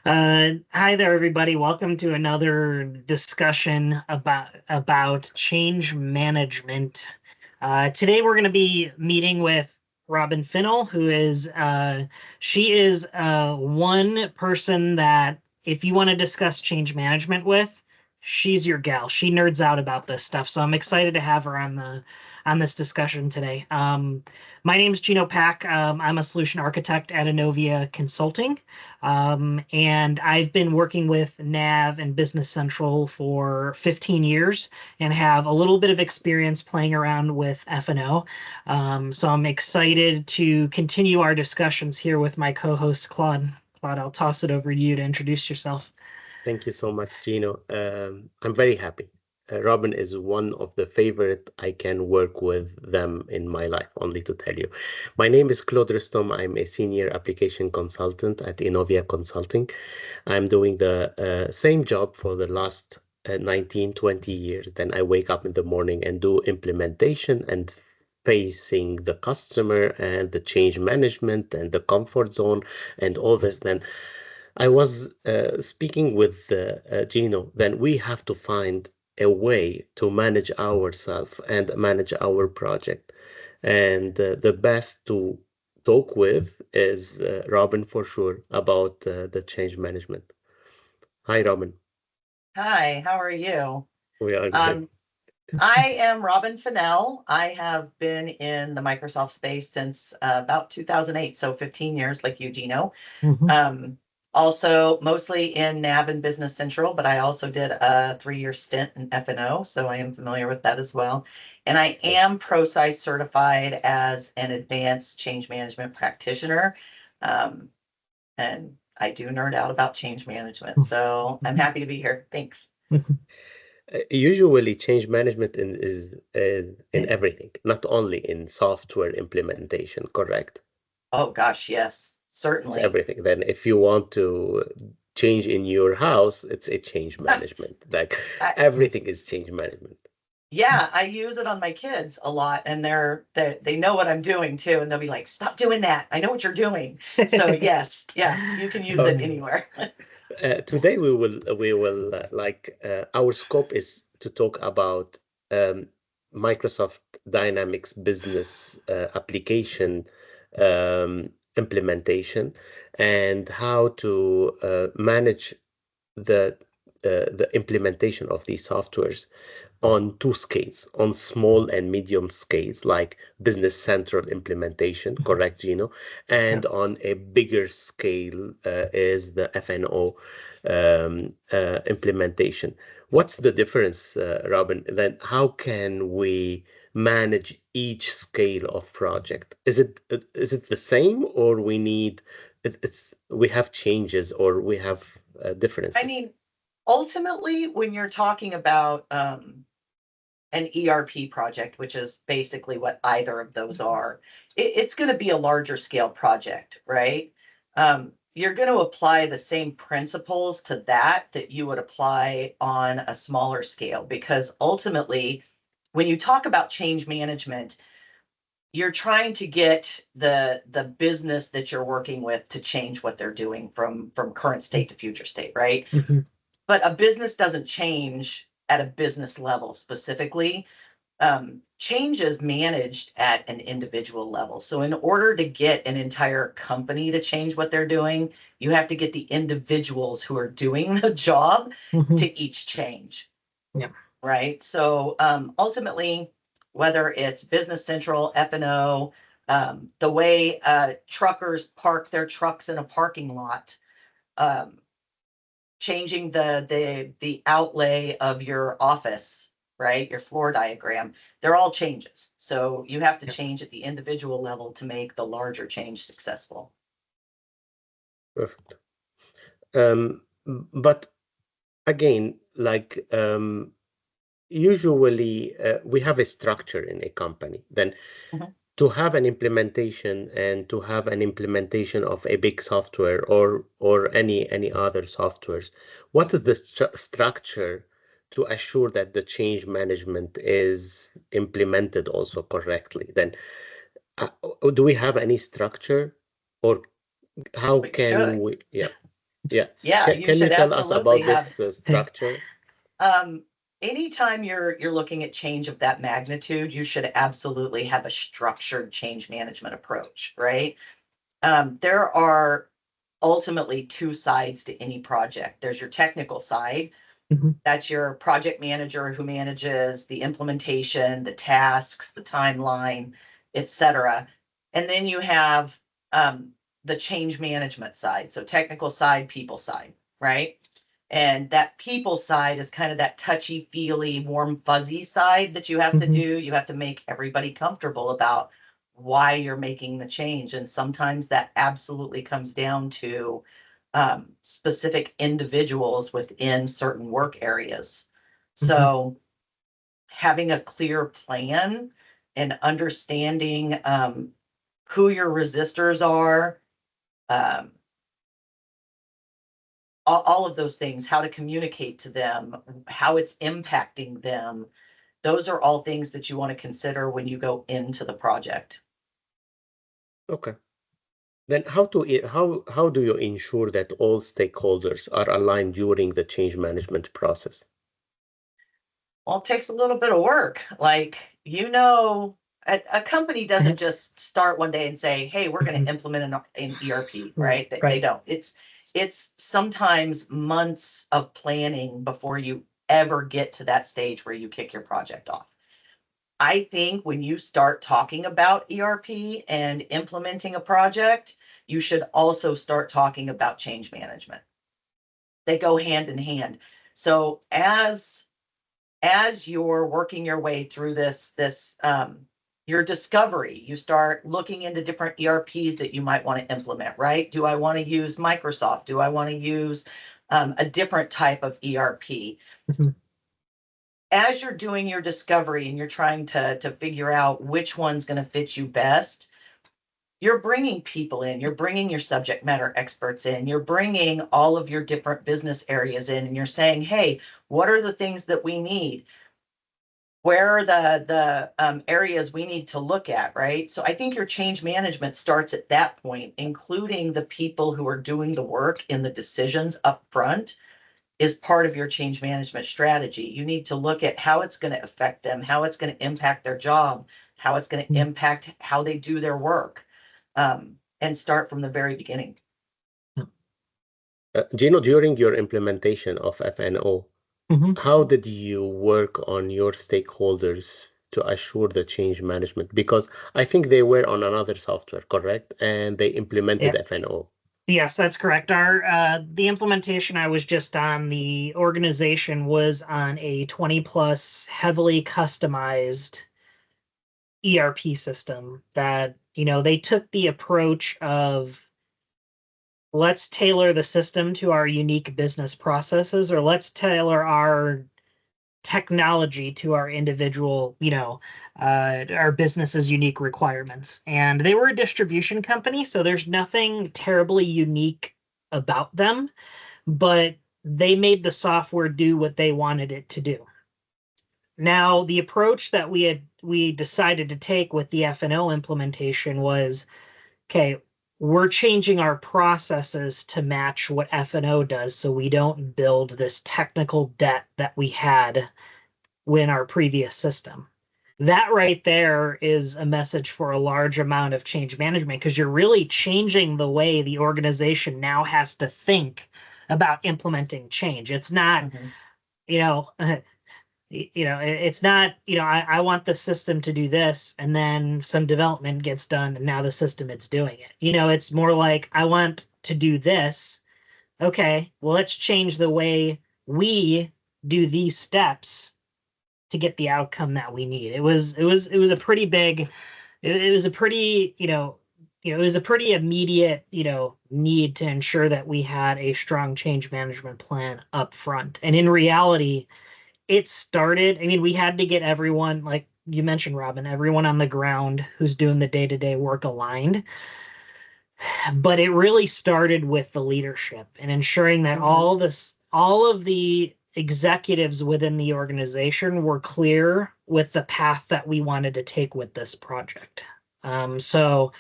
Hi there, everybody. Welcome to another discussion about change management. Today, we're going to be meeting with Robin Finnell, who is she is one person that if you want to discuss change management with, she's your gal. She nerds out about this stuff, so I'm excited to have her on this discussion today. My name is Gino Pack. I'm a solution architect at Innovia Consulting. And I've been working with Nav and Business Central for 15 years and have a little bit of experience playing around with F&O. So I'm excited to continue our discussions here with my co-host, Claude. Claude, I'll toss it over to you to introduce yourself. Thank you so much, Gino. I'm very happy. Robin is one of the favorite I can work with them in my life, only to tell you. My name is Claude Rustom. I'm a senior application consultant at Innovia Consulting. I'm doing the same job for the last 19, 20 years. Then I wake up in the morning and do implementation and facing the customer and the change management and the comfort zone and all this. Then I was speaking with Gino, then we have to find a way to manage ourselves and manage our project. And the best to talk with is Robin for sure about the change management. Hi, Robin. Hi, how are you? We are good. I am Robin Finnell. I have been in the Microsoft space since about 2008, so 15 years, like you, Gino. Also, mostly in Nav and Business Central, but I also did a 3-year stint in F&O, so I am familiar with that as well. And I am ProSci certified as an advanced change management practitioner. And I do nerd out about change management, so I'm happy to be here. Thanks. Usually, change management is in everything, not only in software implementation, correct? Oh gosh, yes, It's certainly. everything. Then if you want to change in your house, it's a change management. Like I, everything is change management. yeah, I use it on my kids a lot, and they know what I'm doing too, and they'll be like, "Stop doing that! I know what you're doing." So yes, yeah, you can use it anywhere. Today our scope is to talk about Microsoft Dynamics business application implementation and how to manage the implementation of these softwares on two scales, on small and medium scales, like Business Central implementation, correct, Gino? And on a bigger scale is the FNO implementation. What's the difference, Robin? Then how can we manage each scale of project? Is it the same, or we need we have changes, or we have differences? I mean, ultimately, when you're talking about an ERP project, which is basically what either of those are, it's going to be a larger scale project, right? You're going to apply the same principles to that you would apply on a smaller scale, because ultimately, when you talk about change management, you're trying to get the business that you're working with to change what they're doing from current state to future state, right? But a business doesn't change at a business level specifically. Change is managed at an individual level. So in order to get an entire company to change what they're doing, you have to get the individuals who are doing the job to each change. Yeah. Right. So ultimately, whether it's Business Central, F&O, the way truckers park their trucks in a parking lot, changing the outlay of your office, right? Your floor diagram, they're all changes. So you have to change at the individual level to make the larger change successful. Perfect. But again, like usually we have a structure in a company. Then to have an implementation and to have an implementation of a big software or any other softwares, what is the structure to assure that the change management is implemented also correctly? Then do we have any structure, or how can we? Yeah. Yeah. Yeah, you Can you should tell us absolutely about have. this structure? Anytime you're looking at change of that magnitude, you should absolutely have a structured change management approach, right? There are ultimately two sides to any project. There's your technical side. Mhm. That's your project manager who manages the implementation, the tasks, the timeline, etc. And then you have the change management side. So technical side, people side, right? And that people side is kind of that touchy feely, warm, fuzzy side that you have to Mhm. do. You have to make everybody comfortable about why you're making the change. And sometimes that absolutely comes down to specific individuals within certain work areas. So having a clear plan and understanding who your resistors are, um, all of those things, how to communicate to them, how it's impacting them. Those are all things that you want to consider when you go into the project. Okay. Then how do you ensure that all stakeholders are aligned during the change management process? Well, it takes a little bit of work. Like, a company doesn't just start one day and say, hey, we're going to implement an ERP, right? They don't. It's sometimes months of planning before you ever get to that stage where you kick your project off. I think when you start talking about ERP and implementing a project, you should also start talking about change management. They go hand in hand. So as you're working your way through your discovery, you start looking into different ERPs that you might want to implement, right? Do I want to use Microsoft? Do I want to use a different type of ERP? As you're doing your discovery and you're trying to figure out which one's going to fit you best, you're bringing people in, you're bringing your subject matter experts in, you're bringing all of your different business areas in, and you're saying, hey, what are the things that we need? Where are the areas we need to look at, right? So I think your change management starts at that point, including the people who are doing the work in the decisions up front is part of your change management strategy. You need to look at how it's going to affect them, how it's going to impact their job, how it's going to impact how they do their work, and start from the very beginning. Gino, during your implementation of FNO, how did you work on your stakeholders to assure the change management? Because I think they were on another software, correct? And they implemented FNO. Yes, that's correct. The implementation I was just on, the organization was on a 20 plus heavily customized ERP system that, they took the approach of let's tailor the system to our unique business processes, or let's tailor our technology to our individual, our business's unique requirements. And they were a distribution company, so there's nothing terribly unique about them, but they made the software do what they wanted it to do. Now, the approach that we decided to take with the F&O implementation was, okay, we're changing our processes to match what F&O does so we don't build this technical debt that we had in our previous system. That right there is a message for a large amount of change management because you're really changing the way the organization now has to think about implementing change. It's not, it's not, I want the system to do this, and then some development gets done, and now the system is doing it. It's more like, I want to do this. Okay, well, let's change the way we do these steps to get the outcome that we need. It was a pretty big, it was a pretty, it was a pretty immediate, need to ensure that we had a strong change management plan up front. And in reality, it started, we had to get everyone, like you mentioned, Robin, everyone on the ground who's doing the day-to-day work aligned. But it really started with the leadership and ensuring that all of the executives within the organization were clear with the path that we wanted to take with this project. So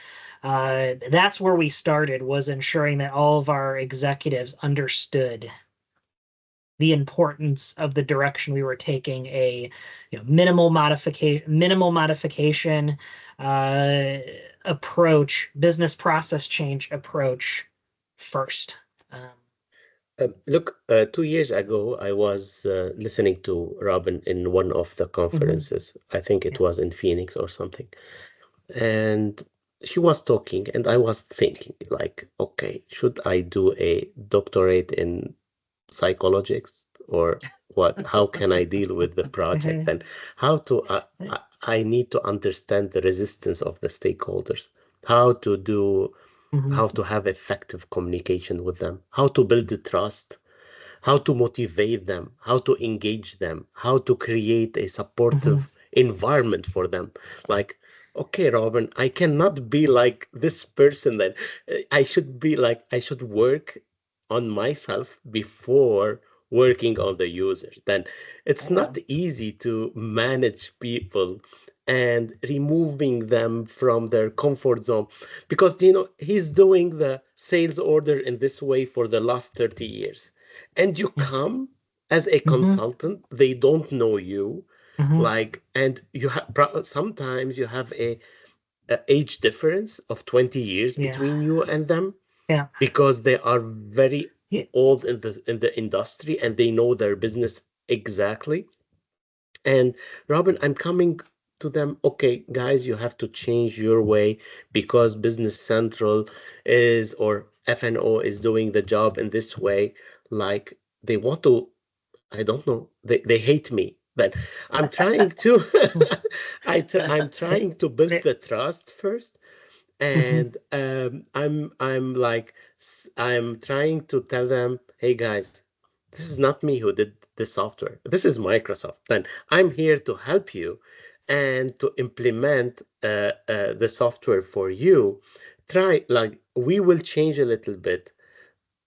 That's where we started, was ensuring that all of our executives understood the importance of the direction we were taking, a minimal modification approach, business process change approach first. Look, 2 years ago, I was listening to Robin in one of the conferences. I think it was in Phoenix or something. And she was talking, and I was thinking, like, okay, should I do a doctorate in psychologists or what? How can I deal with the project? And how to, I need to understand the resistance of the stakeholders, how to do, how to have effective communication with them, how to build the trust, how to motivate them, how to engage them, how to create a supportive environment for them. Like, okay, Robin, I cannot be like this person that I should be like, I should work on myself before working on the users. Then it's not easy to manage people and removing them from their comfort zone, because he's doing the sales order in this way for the last 30 years, and you come as a consultant, they don't know you, like, and you have sometimes you have a age difference of 20 years between you and them, because they are very old in the industry and they know their business exactly. And Robin, I'm coming to them, okay, guys, you have to change your way because Business Central is, or FNO is doing the job in this way. Like, they want to, I don't know, they hate me. But I'm trying to, I'm trying to build the trust first. And I'm like, I'm trying to tell them, hey guys, this is not me who did the software. This is Microsoft. And I'm here to help you and to implement the software for you. Try, like, we will change a little bit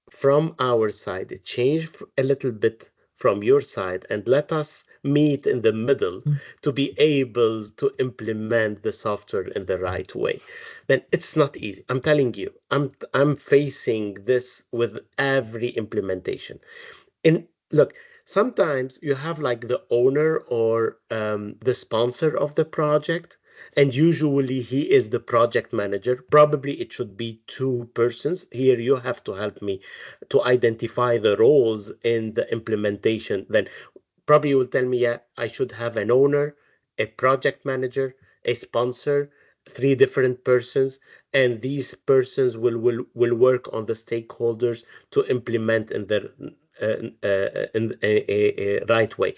from our side, change a little bit from your side, and let us meet in the middle to be able to implement the software in the right way. Then it's not easy. I'm telling you, I'm facing this with every implementation. And look, sometimes you have like the owner or the sponsor of the project, and usually he is the project manager. Probably it should be two persons. Here you have to help me to identify the roles in the implementation. Then probably you will tell me, yeah, I should have an owner, a project manager, a sponsor, three different persons, and these persons will work on the stakeholders to implement in their in a right way.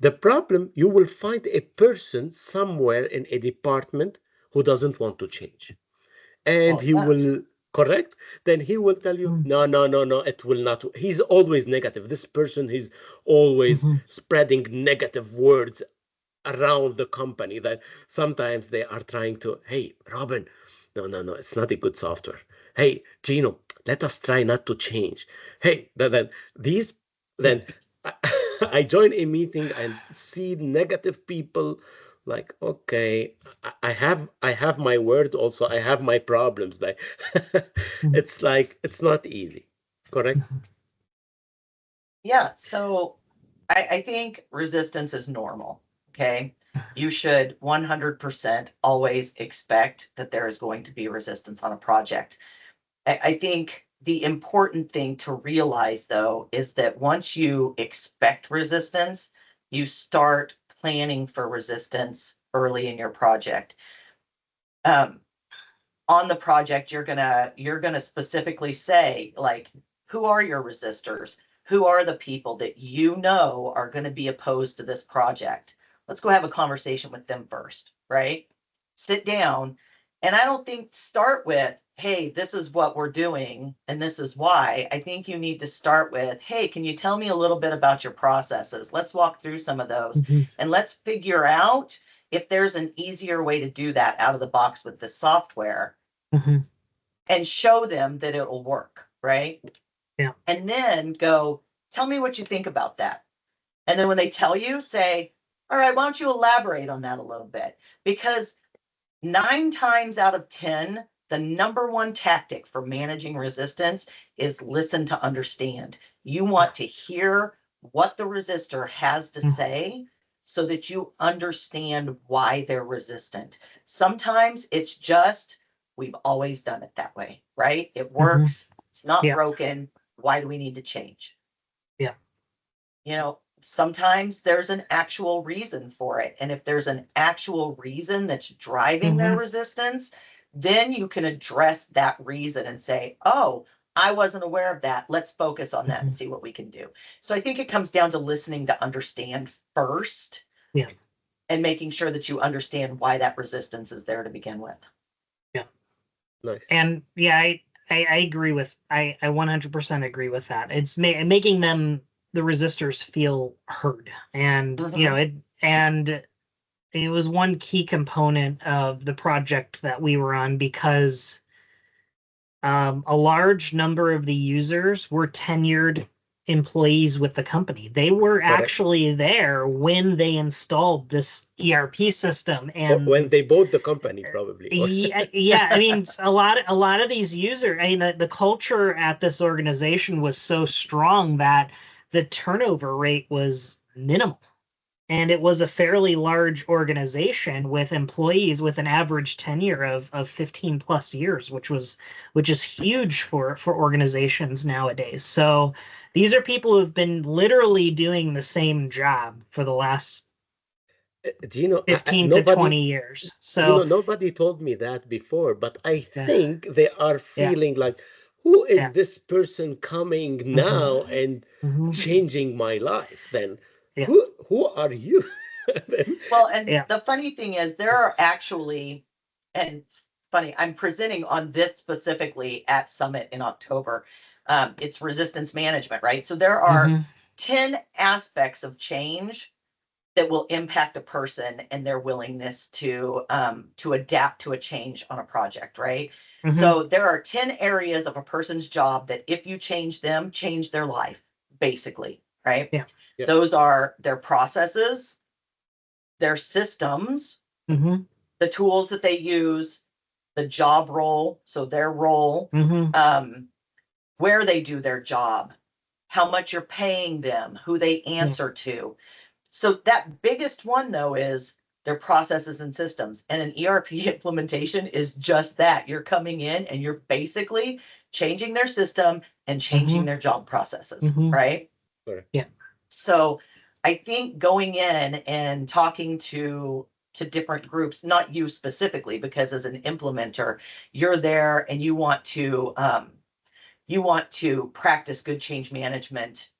The problem, you will find a person somewhere in a department who doesn't want to change, and he will correct, then he will tell you, no, no, no, no, it will not. He's always negative. This person, he's always spreading negative words around the company, that sometimes they are trying to, hey, Robin, no, no, no, it's not a good software. Hey, Gino, let us try not to change. Hey, then I join a meeting and see negative people, like, okay, I have my word also, I have my problems. Like, it's like, it's not easy, correct? Yeah, so I think resistance is normal. Okay. You should 100% always expect that there is going to be resistance on a project. I think the important thing to realize, though, is that once you expect resistance, you start planning for resistance early in your project. On the project, you're gonna specifically say, like, who are your resistors? Who are the people that you know are going to be opposed to this project? Let's go have a conversation with them first, right? Sit down. And I don't think start with, hey, this is what we're doing and this is why. I think you need to start with, hey, can you tell me a little bit about your processes? Let's walk through some of those and let's figure out if there's an easier way to do that out of the box with the software, and show them that it'll work, right? Yeah. And then go, tell me what you think about that. And then when they tell you, say, all right, why don't you elaborate on that a little bit? Because 9 times out of 10, the number one tactic for managing resistance is listen to understand. You want to hear what the resistor has to say so that you understand why they're resistant. Sometimes it's just, we've always done it that way, right? It works. It's not Yeah. broken. Why do we need to change? Yeah. You know, sometimes there's an actual reason for it. And if there's an actual reason that's driving their resistance, then you can address that reason and say, oh, I wasn't aware of that. Let's focus on that and see what we can do. So I think it comes down to listening to understand first. Yeah. And making sure that you understand why that resistance is there to begin with. Yeah. Nice. And yeah, I agree with, I 100% agree with that. It's making them, the resistors, feel heard. And, you know, it was one key component of the project that we were on, because a large number of the users were tenured employees with the company. They were actually there when they installed this ERP system, and when they bought the company, probably. yeah, I mean, a lot of these users, I mean, the culture at this organization was so strong that the turnover rate was minimal. And it was a fairly large organization with employees with an average tenure of 15 plus years, which is huge for organizations nowadays. So these are people who've been literally doing the same job for the last Gino, 15 to 20 years. So Gino, nobody told me that before, but I think they are feeling like, who is this person coming now and changing my life? Then who are you? Well, and the funny thing is, there are actually, and funny, I'm presenting on this specifically at Summit in October. It's resistance management, right? So there are 10 aspects of change that will impact a person and their willingness to adapt to a change on a project, right? So there are 10 areas of a person's job that if you change them, change their life, basically, right? Yeah. Those are their processes, their systems, the tools that they use, the job role, so their role, where they do their job, how much you're paying them, who they answer to. So that biggest one, though, is their processes and systems. And an ERP implementation is just that. You're coming in and you're basically changing their system and changing their job processes, right? Yeah. So I think going in and talking to different groups, not you specifically, because as an implementer, you're there and you want to practice good change management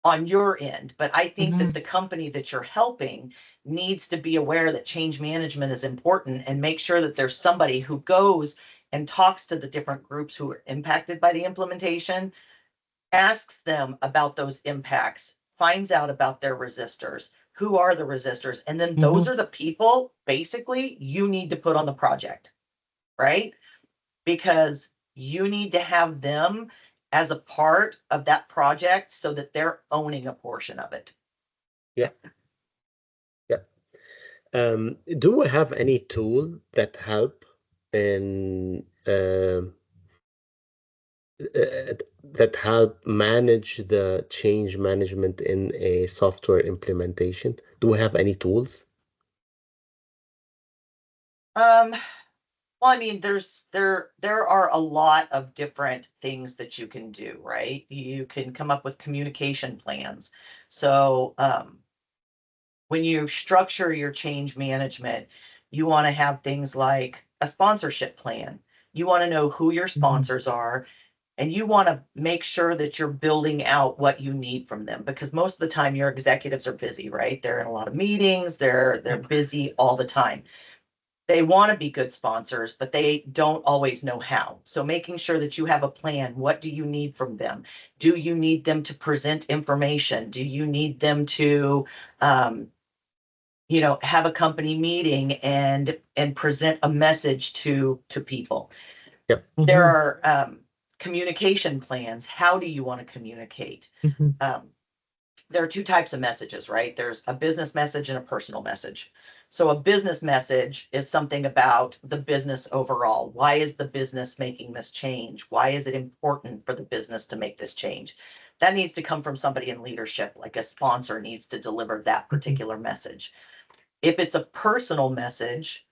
on your end. But I think that the company that you're helping needs to be aware that change management is important and make sure that there's somebody who goes and talks to the different groups who are impacted by the implementation, asks them about those impacts, finds out about their resistors, who are the resistors, and then those are the people basically you need to put on the project, right? Because you need to have them as a part of that project so that they're owning a portion of it. Yeah. Do we have any tool that help in that help manage the change management in a software implementation? Do we have any tools? Well, I mean, there are a lot of different things that you can do, right? You can come up with communication plans. So when you structure your change management, you want to have things like a sponsorship plan. You want to know who your sponsors are, and you want to make sure that you're building out what you need from them, because most of the time your executives are busy, right? They're in a lot of meetings, they're busy all the time. They want to be good sponsors, but they don't always know how. So making sure that you have a plan. What do you need from them? Do you need them to present information? Do you need them to have a company meeting and present a message to people? Yep. There are communication plans. How do you want to communicate? There are two types of messages, right? There's a business message and a personal message. So a business message is something about the business overall. Why is the business making this change? Why is it important for the business to make this change? That needs to come from somebody in leadership, like a sponsor needs to deliver that particular message. If it's a personal message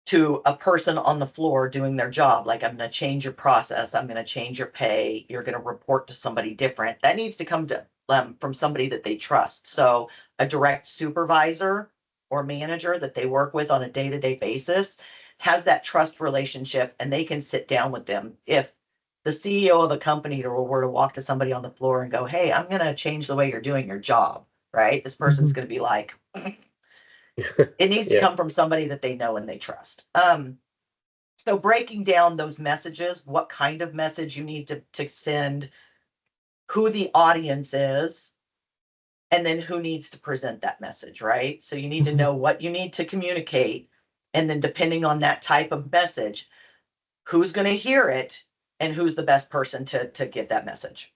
to a person on the floor doing their job, like I'm going to change your process, I'm going to change your pay, you're going to report to somebody different, that needs to come to from somebody that they trust. So a direct supervisor or manager that they work with on a day-to-day basis has that trust relationship, and they can sit down with them. If the CEO of a company were to walk to somebody on the floor and go, hey, I'm going to change the way you're doing your job, right? This person's going to be like, it needs to come from somebody that they know and they trust. So breaking down those messages, what kind of message you need to send, who the audience is, and then who needs to present that message, right? So you need to know what you need to communicate. And then depending on that type of message, who's going to hear it and who's the best person to give that message.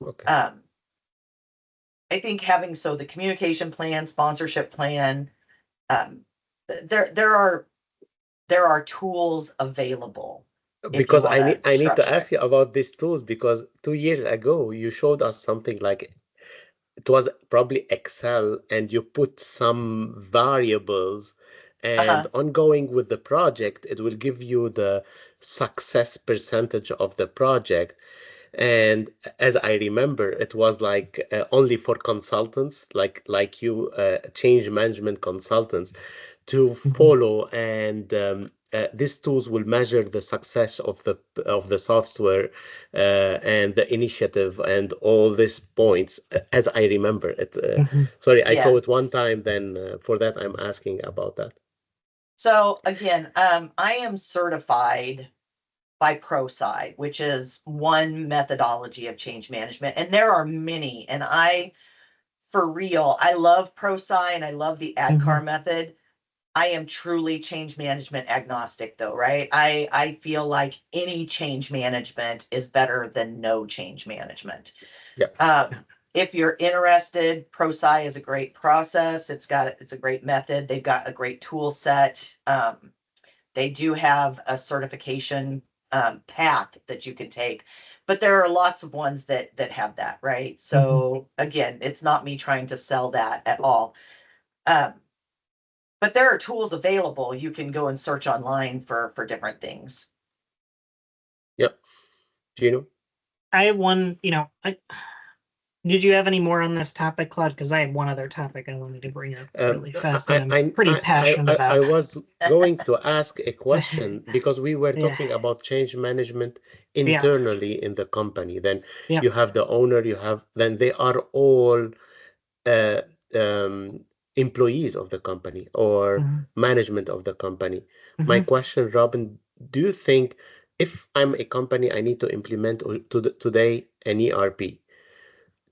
Okay. I think having the communication plan, sponsorship plan, there are tools available. Because I need to ask you about these tools, because 2 years ago you showed us something like, it was probably Excel, and you put some variables, and ongoing with the project, it will give you the success percentage of the project. And as I remember, it was like only for consultants, like you, change management consultants, to follow, and these tools will measure the success of the software and the initiative and all these points, as I remember it. Sorry, I saw it one time. Then for that, I'm asking about that. So again, I am certified by ProSci, which is one methodology of change management, and there are many. And for real, I love ProSci and I love the ADKAR method. I am truly change management agnostic, though, right? I feel like any change management is better than no change management. Yeah. If you're interested, ProSci is a great process. It's a great method. They've got a great tool set. They do have a certification path that you can take, but there are lots of ones that have that, right? So again, it's not me trying to sell that at all. But there are tools available. You can go and search online for different things. Yep. Gino? I have one, did you have any more on this topic, Claude? Because I have one other topic I wanted to bring up really fast that I'm pretty passionate about. I was going to ask a question, because we were talking about change management internally in the company. Then you have the owner, then they are all employees of the company or management of the company. My question, Robin, do you think if I'm a company, I need to implement today an ERP,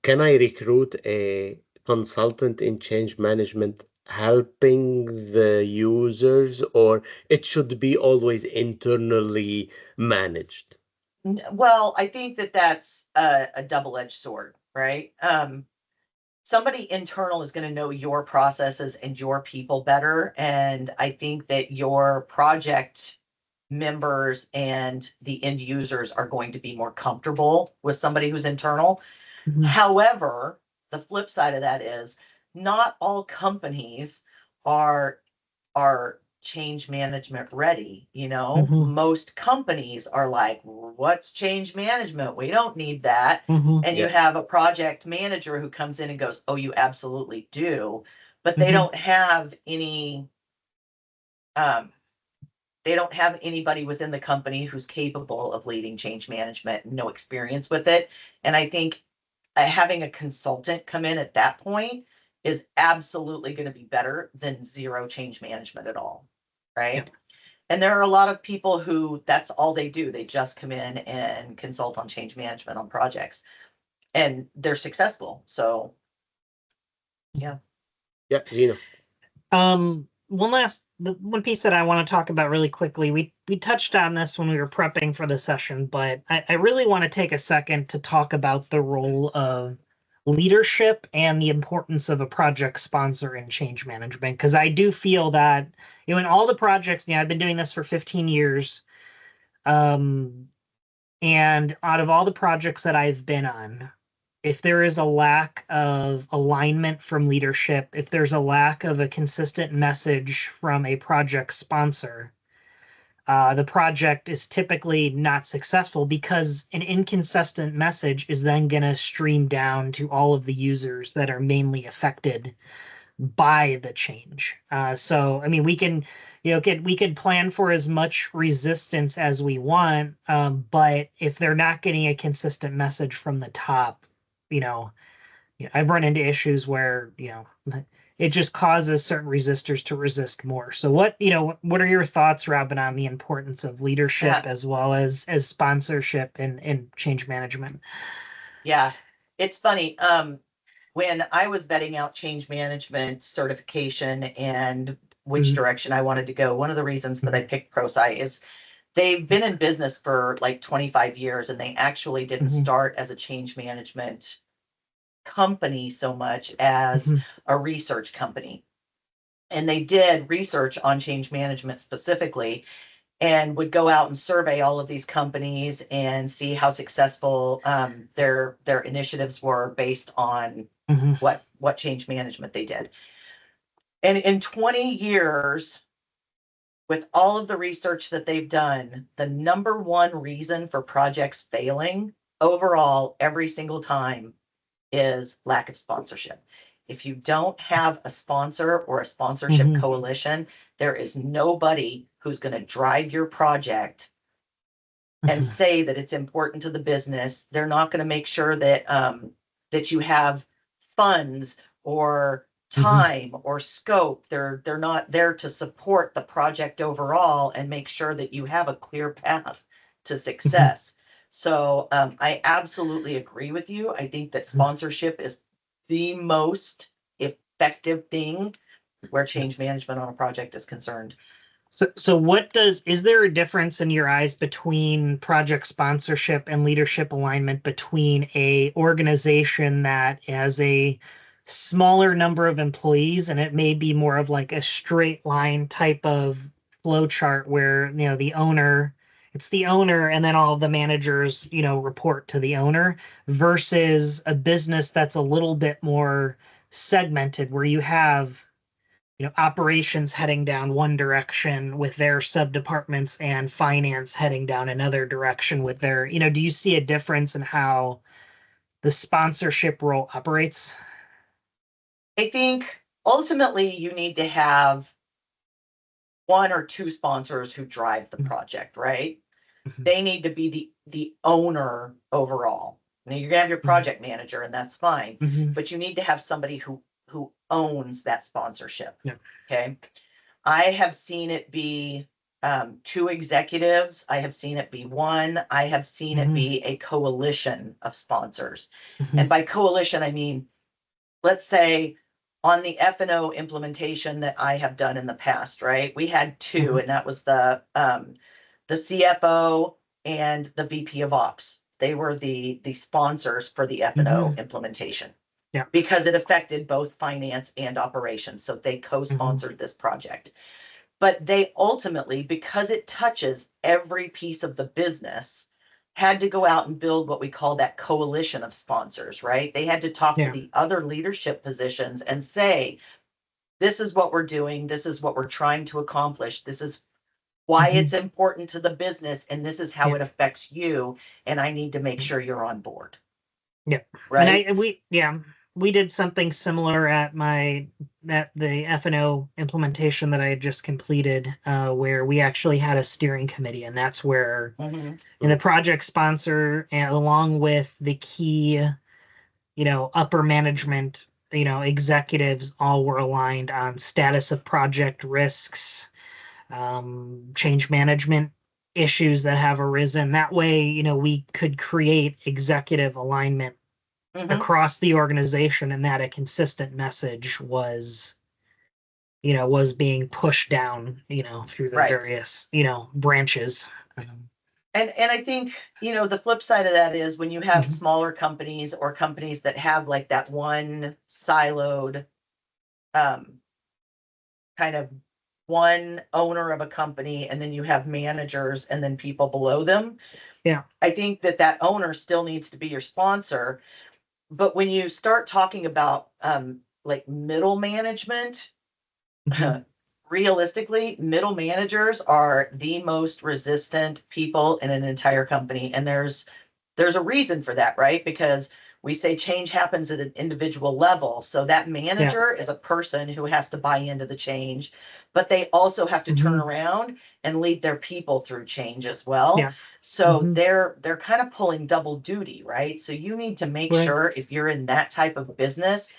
can I recruit a consultant in change management helping the users, or it should be always internally managed? Well, I think that's a double-edged sword, right? Somebody internal is going to know your processes and your people better. And I think that your project members and the end users are going to be more comfortable with somebody who's internal. However, the flip side of that is not all companies are change management ready. Most companies are like, what's change management? We don't need that. And you have a project manager who comes in and goes, oh, you absolutely do. But they don't have any they don't have anybody within the company who's capable of leading change management, no experience with it. And I think having a consultant come in at that point is absolutely going to be better than zero change management at all, right? Yep. And there are a lot of people who that's all they do. They just come in and consult on change management on projects, and they're successful. So, yeah. Yeah, Gino. One piece that I want to talk about really quickly, we touched on this when we were prepping for the session, but I really want to take a second to talk about the role of leadership and the importance of a project sponsor in change management. Because I do feel that, in all the projects, I've been doing this for 15 years. And out of all the projects that I've been on, if there is a lack of alignment from leadership, if there's a lack of a consistent message from a project sponsor, the project is typically not successful because an inconsistent message is then going to stream down to all of the users that are mainly affected by the change. So, I mean, we can plan for as much resistance as we want, but if they're not getting a consistent message from the top, I've run into issues where, it just causes certain resistors to resist more. So what are your thoughts, Robin, on the importance of leadership as well as sponsorship and change management? Yeah, it's funny. When I was vetting out change management certification and which direction I wanted to go, one of the reasons that I picked ProSci is they've been in business for like 25 years, and they actually didn't start as a change management company so much as a research company. And they did research on change management specifically, and would go out and survey all of these companies and see how successful their initiatives were based on what change management they did. And in 20 years, with all of the research that they've done, the number one reason for projects failing overall every single time is lack of sponsorship. If you don't have a sponsor or a sponsorship coalition, there is nobody who's going to drive your project and say that it's important to the business. They're not going to make sure that that you have funds or time or scope. They're not there to support the project overall and make sure that you have a clear path to success. So I absolutely agree with you. I think that sponsorship is the most effective thing where change management on a project is concerned. So is there a difference in your eyes between project sponsorship and leadership alignment between a organization that has a smaller number of employees, and it may be more of like a straight line type of flow chart where, it's the owner and then all of the managers, report to the owner, versus a business that's a little bit more segmented where you have operations heading down one direction with their sub departments and finance heading down another direction with their, do you see a difference in how the sponsorship role operates? I think ultimately you need to have one or two sponsors who drive the project, right? They need to be the owner overall. Now you're gonna have your project manager, and that's fine, but you need to have somebody who owns that sponsorship. Okay. I have seen it be two executives. I have seen it be one. I have seen it be a coalition of sponsors. And by coalition, I mean, let's say on the F&O implementation that I have done in the past, right? We had two, and that was the CFO and the VP of Ops. They were the sponsors for the F&O implementation. Yeah. Because it affected both finance and operations. So they co-sponsored this project. But they ultimately, because it touches every piece of the business, had to go out and build what we call that coalition of sponsors, right? They had to talk to the other leadership positions and say, this is what we're doing. This is what we're trying to accomplish. This is why it's important to the business, and this is how it affects you. And I need to make sure you're on board. Yeah. Right. And we did something similar at the F&O implementation that I had just completed, where we actually had a steering committee, and that's where and the project sponsor, and along with the key, upper management, executives, all were aligned on status of project risks, change management issues that have arisen. That way, we could create executive alignment across the organization, and that a consistent message was being pushed down, through the various, branches. And I think, the flip side of that is when you have Mhm. smaller companies or companies that have like that one siloed, kind of one owner of a company, and then you have managers and then people below them. Yeah. I think that owner still needs to be your sponsor. But when you start talking about like middle management, Mhm. realistically, middle managers are the most resistant people in an entire company. And there's a reason for that, right? Because we say change happens at an individual level. So that manager is a person who has to buy into the change, but they also have to turn Mhm. around and lead their people through change as well. Yeah. So Mhm. they're kind of pulling double duty, right? So you need to make Right. sure if you're in that type of business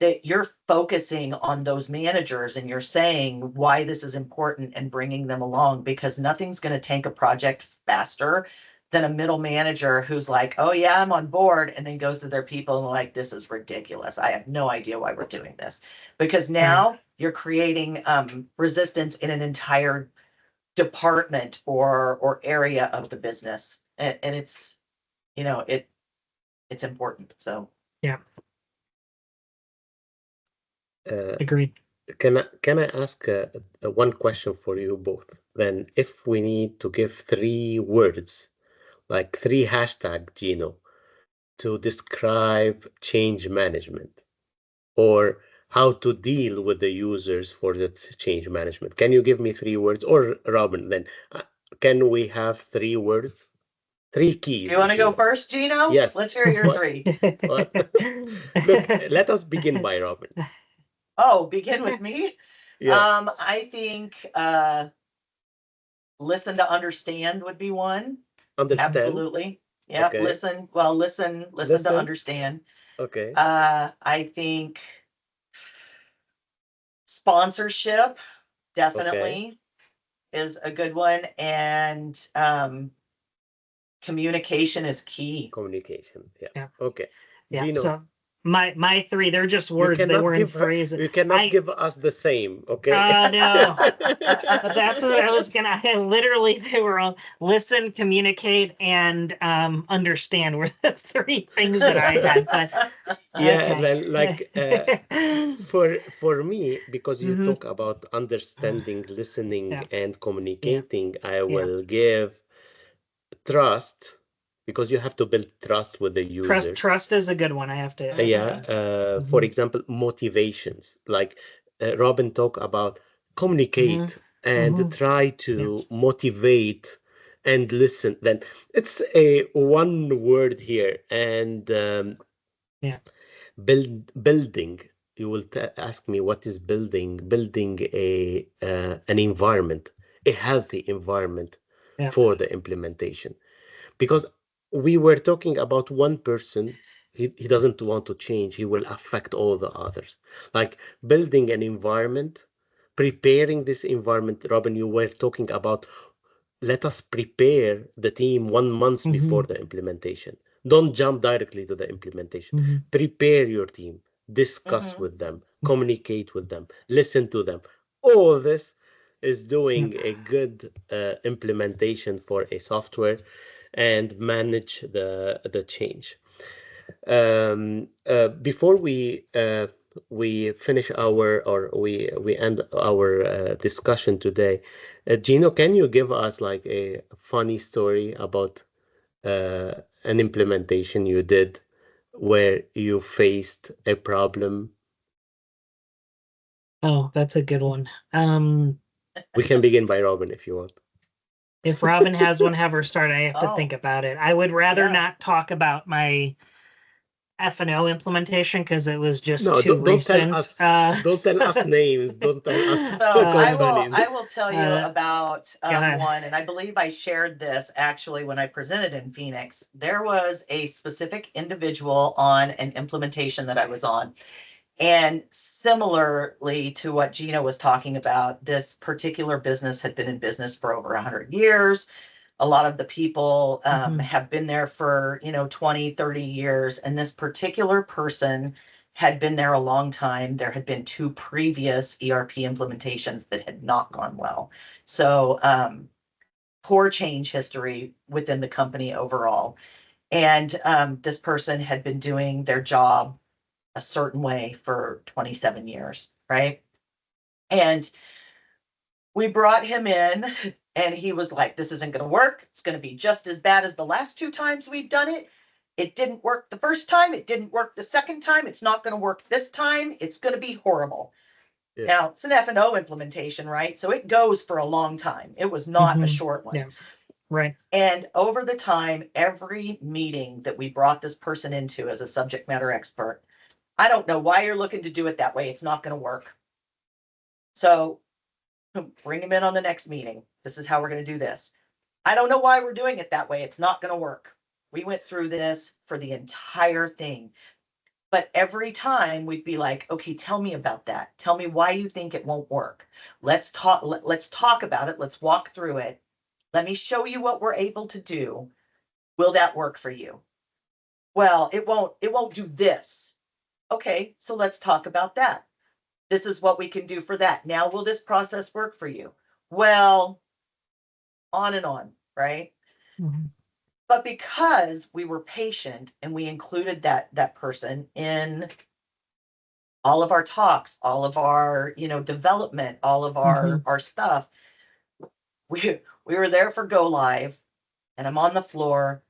that you're focusing on those managers and you're saying why this is important and bringing them along, because nothing's going to tank a project faster than a middle manager who's like, oh yeah, I'm on board, and then goes to their people and like, this is ridiculous. I have no idea why we're doing this. Because now you're creating resistance in an entire department or area of the business. And it's, it's important. So Yeah. Uh, Agreed. can I ask one question for you both? Then, if we need to give 3 words, like 3 hashtag, Gino, to describe change management or how to deal with the users for the change management, can you give me 3 words? Or Robin, then, can we have 3 words, 3 keys, you want if to you go want? first, Gino? Yes. Let's hear your What? three. What? Look, let us begin by Robin. Oh, begin with me. Yeah, I think listen to understand would be one. understand. Absolutely. Yep. Okay. Listen to Listen. understand. Okay. I think sponsorship Okay. definitely is a good one. And communication is key. Communication. Yeah. Yeah. Okay. Yeah. Gino, So my 3, they're just you words. They cannot weren't give phrases. you cannot give us the same, okay? No. But that's what I was gonna. Literally, they were all listen, communicate, and understand were the 3 things that I had. But Yeah, okay. then like for me, because you Hmm. talk about understanding, listening, Yeah. and Yeah. communicating, I Yeah. will give trust, because you have to build trust with the Trust. users. Trust is a good one. I have to Yeah, agree. for Hmm. example, motivations. Like Robin talk about Hmm. communicate and Hmm. try Yeah. to motivate and listen. Then it's a one word here, and Yeah. building. You will ask me what is building? Building a an environment, a healthy environment Yeah. for the implementation, because we were talking about one person. He doesn't want to change, he will affect all the others. Like building an environment, preparing this environment. Robin, you were talking about, let us prepare the team 1 month before Hmm. the implementation. Don't jump directly to the implementation. Hmm. Prepare your team, discuss Mhm. with them, communicate with them, listen to them. All this is Yeah. doing a good implementation for a software and manage the change. Before we finish our, or we end our discussion today, Gino, can you give us like a funny story about an implementation you did where you faced a problem? Oh, that's a good one. We can begin by Robin if you want. If Robin has one, have her start. I have to think Oh, about it. I would rather yeah. not talk about my F&O implementation because it was just No, too don't tell recent. us. Don't tell us names. Don't tell us So companies. I will tell you uh, about go ahead. one, and I believe I shared this actually when I presented in Phoenix. There was a specific individual on an implementation that I was on. And similarly to what Gina was talking about, this particular business had been in business for over 100 years. A lot of the people Mhm. have been there for 20, 30 years, and this particular person had been there a long time. There had been 2 previous ERP implementations that had not gone well. So poor change history within the company overall. And this person had been doing their job a certain way for 27 years, right? And we brought him in, and he was like, this isn't going to work. It's going to be just as bad as the last 2 times we've done it. It didn't work the first time. It didn't work the second time. It's not going to work this time. It's going to be horrible. Yeah. Now, it's an F&O implementation, right? So it goes for a long time. It was not a short one. Yeah. Right. And over the time, every meeting that we brought this person into as a subject matter expert, I don't know why you're looking to do it that way. It's not going to work. So bring him in on the next meeting. This is how we're going to do this. I don't know why we're doing it that way. It's not going to work. We went through this for the entire thing. But every time we'd be like, okay, tell me about that. Tell me why you think it won't work. Let's talk about it. Let's walk through it. Let me show you what we're able to do. Will that work for you? Well, it won't do this. Okay, so let's talk about that. This is what we can do for that. Now, will this process work for you? Well, on and on, right? Mm-hmm. But because we were patient and we included that person in all of our talks, all of our, development, all of our stuff, we were there for go live, and I'm on the floor,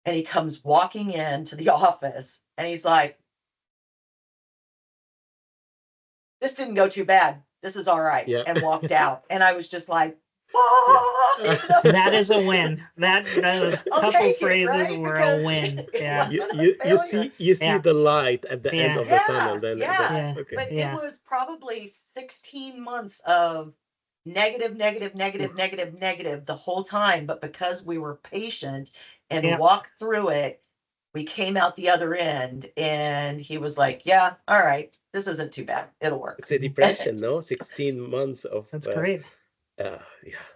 and he comes walking into the office, and he's like, this didn't go too bad. This is all right. Yeah. And walked out. And I was just like, that is a win. Those couple phrases right? were Because a win. it Yeah. wasn't a You failure. see Yeah. the light at the end Yeah. of the tunnel. Then Yeah. okay. But Yeah. it was probably 16 months of negative the whole time. But because we were patient and Yeah. walked through it, we came out the other end, and he was like, yeah, all right, this isn't too bad. It'll work. It's a depression, no? 16 months of That's great. yeah.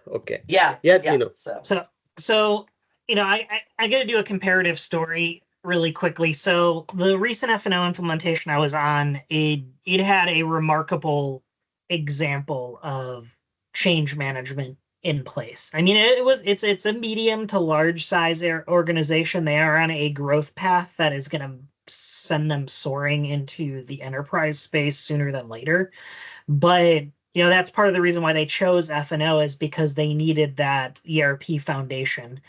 Okay. Yeah. Gino. So I got to do a comparative story really quickly. So the recent F&O implementation I was on, it had a remarkable example of change management in place. I mean, it's a medium to large size organization. They are on a growth path that is going to send them soaring into the enterprise space sooner than later. But that's part of the reason why they chose F&O, is because they needed that ERP foundation.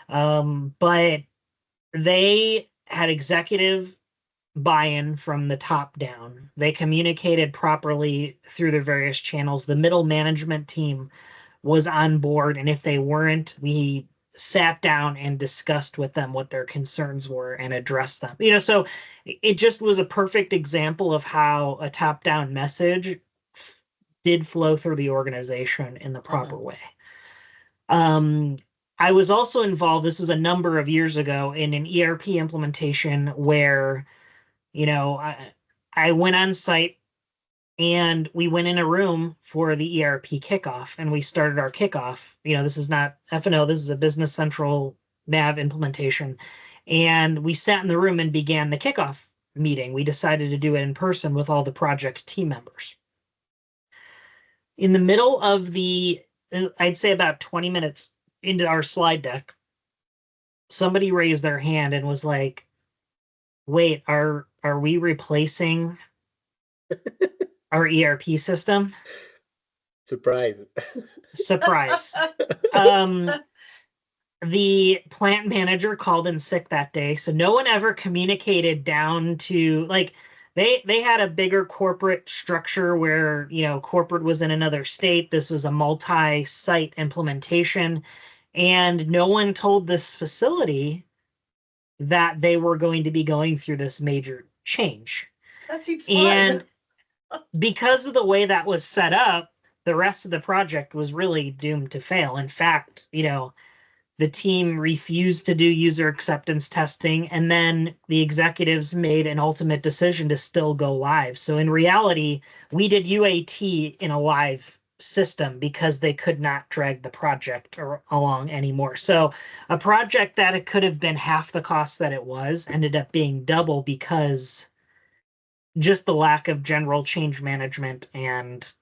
But they had executive buy-in from the top down. They communicated properly through their various channels. The middle management team was on board, and if they weren't, we sat down and discussed with them what their concerns were and addressed them. So it just was a perfect example of how a top-down message did flow through the organization in the proper way. I was also involved, this was a number of years ago, in an ERP implementation where, I went on site and we went in a room for the ERP kickoff, and we started our kickoff. This is not F&O, this is a Business Central nav implementation. And we sat in the room and began the kickoff meeting. We decided to do it in person with all the project team members. In the middle of I'd say about 20 minutes into our slide deck, somebody raised their hand and was like, wait, are we replacing our ERP system? Surprise. The plant manager called in sick that day, so no one ever communicated down to, like, they had a bigger corporate structure where, corporate was in another state. This was a multi-site implementation, and no one told this facility that they were going to be going through this major change. That seems fun. And because of the way that was set up, the rest of the project was really doomed to fail. In fact, the team refused to do user acceptance testing, and then the executives made an ultimate decision to still go live. So in reality, we did UAT in a live system because they could not drag the project along anymore. So a project that it could have been half the cost that it was ended up being double, because just the lack of general change management and,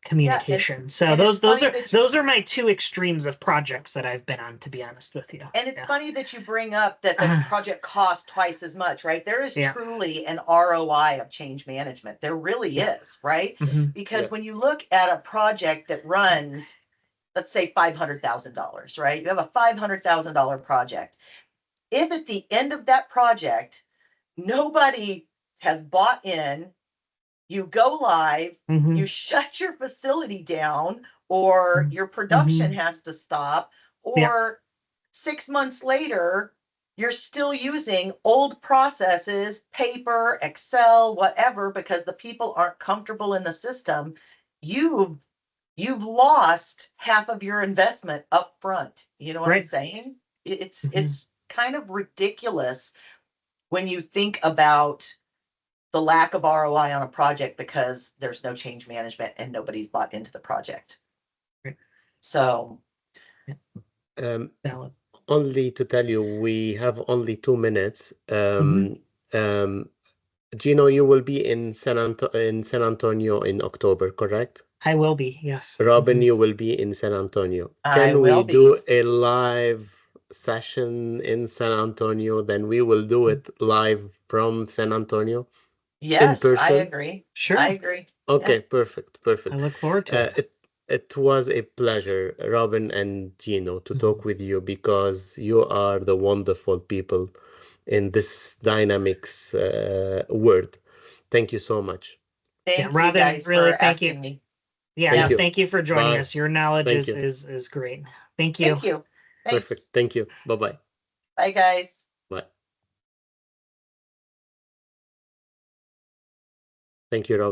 communication. So and it's those funny are that you- those are my two extremes of projects that I've been on, to be honest with you. And it's Yeah. funny that you bring up that the project costs twice as much, right? There is Yeah. truly an ROI of change management. There really Yeah. is, right? Mhm. Because Yeah. when you look at a project that runs, let's say $500,000, right? You have a $500,000 project. If at the end of that project, nobody has bought in, you go live, Mhm. you shut your facility down, or Mhm. your production Mhm. has to stop, Yeah. or 6 months later, you're still using old processes, paper, Excel, whatever, because the people aren't comfortable in the system, you've lost half of your investment up front. You know what I'm Right. saying? It's Mhm. it's kind of ridiculous when you think about the lack of ROI on a project because there's no change management and nobody's bought into the project. Right. So Um, Valid. only to tell you, we have only 2 minutes. Gino, you will be in San Antonio in October, correct? I will be, yes. Robin, Mhm. you will be in San Antonio. I Can will we be. do a live session in San Antonio? Then we will do it live from San Antonio in Yes, I person. agree. Sure. I agree. Okay, Yeah. perfect, I perfect. look forward to it. It was a pleasure, Robin and Gino, to talk with you because you are the wonderful people in this dynamics world. Thank you so much. Thank Yeah, you Robin, guys really, for thank you. asking me. Yeah, Thank no, you. thank you for joining Bye. us. Your knowledge Thank you. is great. Thank you. Thank you. Thanks. Perfect. Thank you. Bye-bye. Bye, guys. Bye. Thank you, Robin.